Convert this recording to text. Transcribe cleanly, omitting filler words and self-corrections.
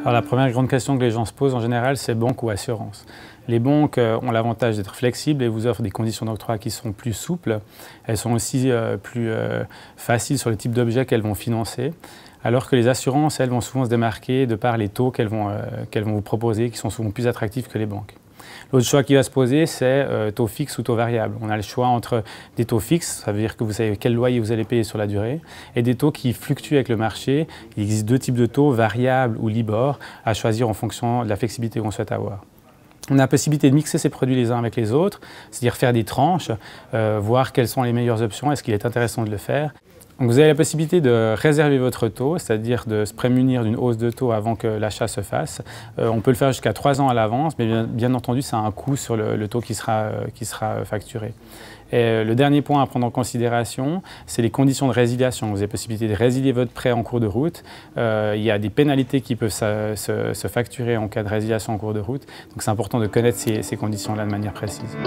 Alors la première grande question que les gens se posent en général, c'est banque ou assurance. Les banques ont l'avantage d'être flexibles et vous offrent des conditions d'octroi qui sont plus souples. Elles sont aussi plus faciles sur le type d'objet qu'elles vont financer. Alors que les assurances, elles, vont souvent se démarquer de par les taux qu'elles vont vous proposer, qui sont souvent plus attractifs que les banques. L'autre choix qui va se poser, c'est taux fixe ou taux variable. On a le choix entre des taux fixes, ça veut dire que vous savez quel loyer vous allez payer sur la durée, et des taux qui fluctuent avec le marché. Il existe deux types de taux, variable ou Libor, à choisir en fonction de la flexibilité qu'on souhaite avoir. On a la possibilité de mixer ces produits les uns avec les autres, c'est-à-dire faire des tranches, voir quelles sont les meilleures options, est-ce qu'il est intéressant de le faire. Donc vous avez la possibilité de réserver votre taux, c'est-à-dire de se prémunir d'une hausse de taux avant que l'achat se fasse. On peut le faire jusqu'à 3 ans à l'avance, mais bien entendu, ça a un coût sur le taux qui sera facturé. Et le dernier point à prendre en considération, c'est les conditions de résiliation. Vous avez la possibilité de résilier votre prêt en cours de route. Il y a des pénalités qui peuvent se facturer en cas de résiliation en cours de route. Donc c'est important de connaître ces conditions-là de manière précise.